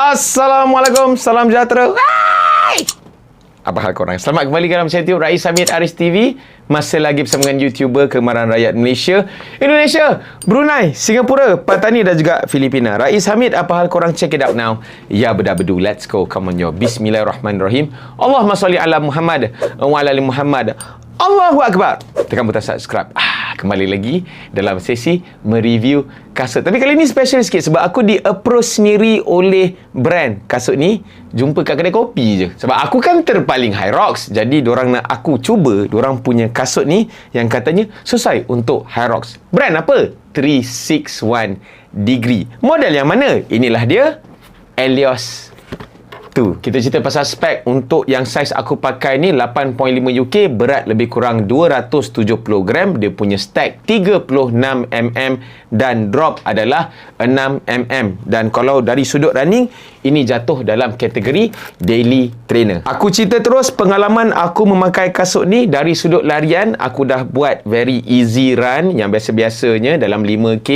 Assalamualaikum, salam sejahtera. Apa hal korang? Selamat kembali dalam channel Rais Hamid Aris TV. Masih lagi bersama dengan YouTuber kemarahan rakyat Malaysia, Indonesia, Brunei, Singapura, Patani dan juga Filipina. Rais Hamid, apa hal korang? Check it out now. Ya bedu, let's go. Come on yo. Bismillahirrahmanirrahim. Allahumma salli ala Muhammad wa ala ali Muhammad. Allahu Akbar. Tekan butang subscribe. Kembali lagi dalam sesi mereview kasut. Tapi kali ni special sikit sebab aku di-approach sendiri oleh brand kasut ni. Jumpa kat kedai kopi je. Sebab aku kan terpaling Hyrox. Jadi diorang nak aku cuba diorang punya kasut ni yang katanya sesuai untuk Hyrox. Brand apa? 361 Degree. Model yang mana? Inilah dia. Elios. Kita cerita pasal spek. Untuk yang saiz aku pakai ni 8.5 UK, berat lebih kurang 270 gram. Dia punya stack 36mm dan drop adalah 6mm. Dan kalau dari sudut running, ini jatuh dalam kategori daily trainer. Aku cerita terus pengalaman aku memakai kasut ni. Dari sudut larian, aku dah buat very easy run yang biasa-biasanya dalam 5K.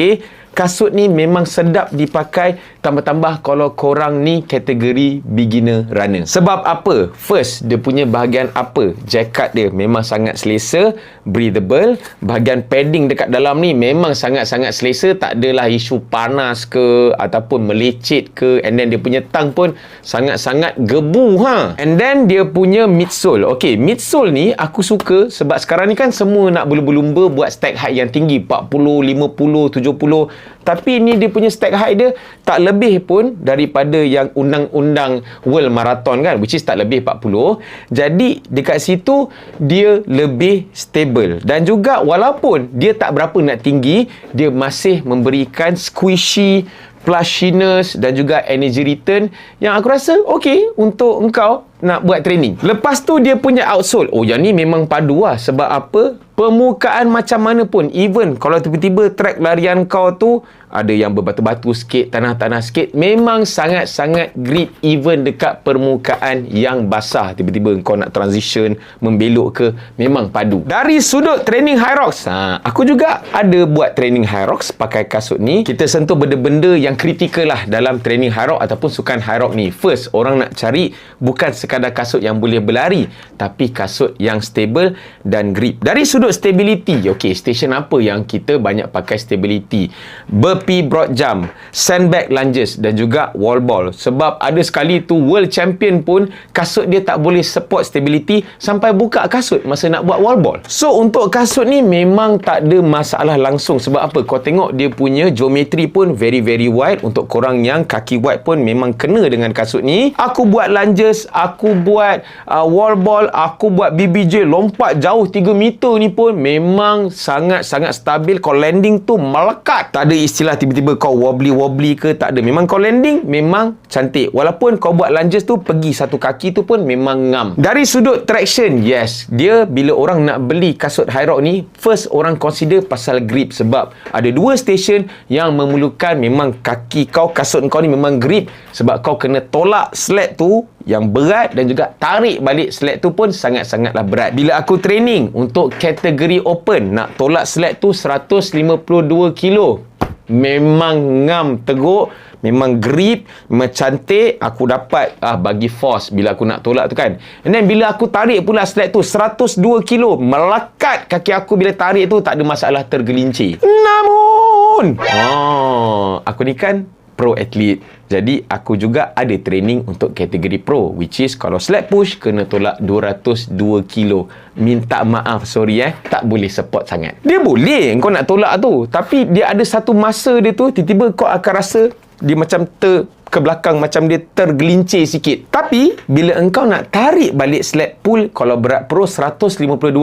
Kasut ni memang sedap dipakai, tambah-tambah kalau korang ni kategori beginner runner. Sebab apa? First, dia punya bahagian upper, jacket dia memang sangat selesa, breathable. Bahagian padding dekat dalam ni memang sangat-sangat selesa, tak adalah isu panas ke ataupun melecet ke. And then dia punya tang pun sangat-sangat gebu And then dia punya midsole. Okay, midsole ni aku suka sebab sekarang ni kan semua nak berlumba-lumba buat stack height yang tinggi, 40, 50, 70. Tapi ni dia punya stack height dia tak lebih pun daripada yang undang-undang World Marathon kan, which is tak lebih 40. Jadi dekat situ dia lebih stable. Dan juga walaupun dia tak berapa nak tinggi, dia masih memberikan squishy, plushiness dan juga energy return yang aku rasa okey untuk engkau nak buat training. Lepas tu dia punya outsole. Oh, yang ni memang padu lah. Sebab apa? Permukaan macam mana pun, even kalau tiba-tiba track larian kau tu ada yang berbatu-batu sikit, tanah-tanah sikit, memang sangat-sangat grip even dekat permukaan yang basah. Tiba-tiba kau nak transition, membelok ke, memang padu. Dari sudut training Hyrox, aku juga ada buat training Hyrox pakai kasut ni. Kita sentuh benda-benda yang kritikal lah dalam training Hyrox ataupun sukan Hyrox ni. First, orang nak cari bukan sekadar kasut yang boleh berlari, tapi kasut yang stable dan grip. Dari sudut stability, okay, station apa yang kita banyak pakai stability? Burpee broad jump, sandbag lunges dan juga wall ball. Sebab ada sekali tu world champion pun kasut dia tak boleh support stability sampai buka kasut masa nak buat wall ball. So untuk kasut ni memang tak ada masalah langsung. Sebab apa? Kau tengok dia punya geometri pun very wide. Untuk korang yang kaki wide pun memang kena dengan kasut ni. Aku buat lunges, aku buat wall ball, aku buat BBJ lompat jauh 3 meter ni pun memang sangat-sangat stabil. Kau landing tu melekat. Tak ada istilah tiba-tiba kau wobbly ke, tak ada. Memang kau landing memang cantik. Walaupun kau buat lunges tu pergi satu kaki tu pun memang ngam. Dari sudut traction, yes, dia bila orang nak beli kasut Hyrox ni, first orang consider pasal grip. Sebab ada dua station yang memerlukan memang kaki kau, kasut kau ni memang grip. Sebab kau kena tolak sled tu yang berat dan juga tarik balik sled tu pun sangat-sangatlah berat. Bila aku training untuk kategori open, nak tolak sled tu 152 kilo, memang ngam teruk, memang grip, memang cantik. Aku dapat bagi force bila aku nak tolak tu kan. And then bila aku tarik pula sled tu 102 kilo, melekat kaki aku bila tarik tu, tak ada masalah tergelincir. Namun aku ni kan pro athlete, jadi aku juga ada training untuk kategori pro, which is kalau sled push kena tolak 202 kilo. Minta maaf, sorry tak boleh support sangat. Dia boleh kau nak tolak tu, tapi dia ada satu masa dia tu tiba-tiba kau akan rasa dia macam ke belakang, macam dia tergelincir sikit. Tapi bila engkau nak tarik balik sled pull, kalau berat pro 152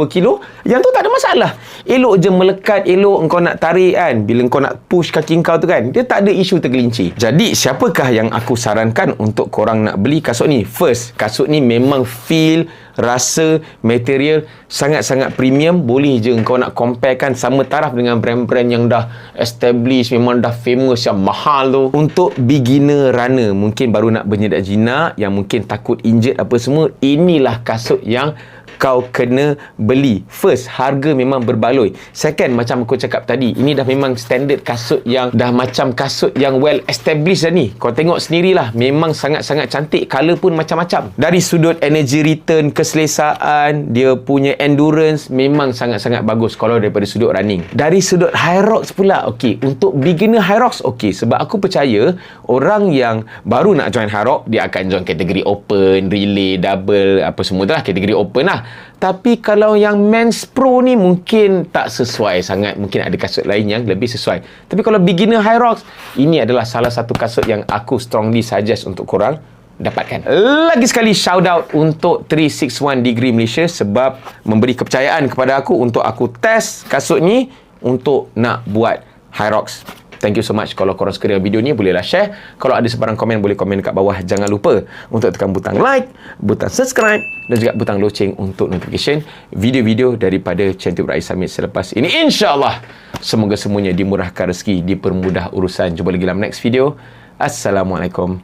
kilo, yang tu tak ada masalah. Elok je melekat, elok engkau nak tarik kan. Bila engkau nak push kaki engkau tu kan, dia tak ada isu tergelincir. Jadi siapakah yang aku sarankan untuk korang nak beli kasut ni? First, kasut ni memang feel, rasa, material sangat-sangat premium. Boleh je engkau nak comparekan sama taraf dengan brand-brand yang dah established, memang dah famous, yang mahal tu. Untuk beginner runner, mungkin baru nak berjedak jinak, yang mungkin takut injured apa semua, inilah kasut yang kau kena beli. First, harga memang berbaloi. Second, macam aku cakap tadi, ini dah memang standard kasut yang dah macam kasut yang well established dah ni. Kau tengok sendirilah, memang sangat-sangat cantik. Color pun macam-macam. Dari sudut energy return, keselesaan, dia punya endurance memang sangat-sangat bagus kalau daripada sudut running. Dari sudut Hyrox pula, okey, untuk beginner Hyrox okey, sebab aku percaya orang yang baru nak join Hyrox, dia akan join kategori open, relay, double, apa semua tu lah, kategori open lah. Tapi kalau yang Men's Pro ni mungkin tak sesuai sangat. Mungkin ada kasut lain yang lebih sesuai. Tapi kalau beginner Hyrox, ini adalah salah satu kasut yang aku strongly suggest untuk korang dapatkan. Lagi sekali shout out untuk 361 Degree Malaysia sebab memberi kepercayaan kepada aku untuk aku test kasut ni untuk nak buat Hyrox. Thank you so much. Kalau korang suka dengan video ni, bolehlah share. Kalau ada sebarang komen, boleh komen kat bawah. Jangan lupa untuk tekan butang like, butang subscribe dan juga butang loceng untuk notification video-video daripada Channel YouTube Rais Hamid selepas ini. InsyaAllah, semoga semuanya dimurahkan rezeki, dipermudah urusan. Jumpa lagi dalam next video. Assalamualaikum.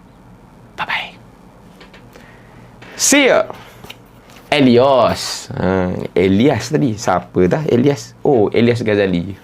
Bye-bye. See ya. Elias tadi. Siapa dah Elias? Oh, Elias Ghazali.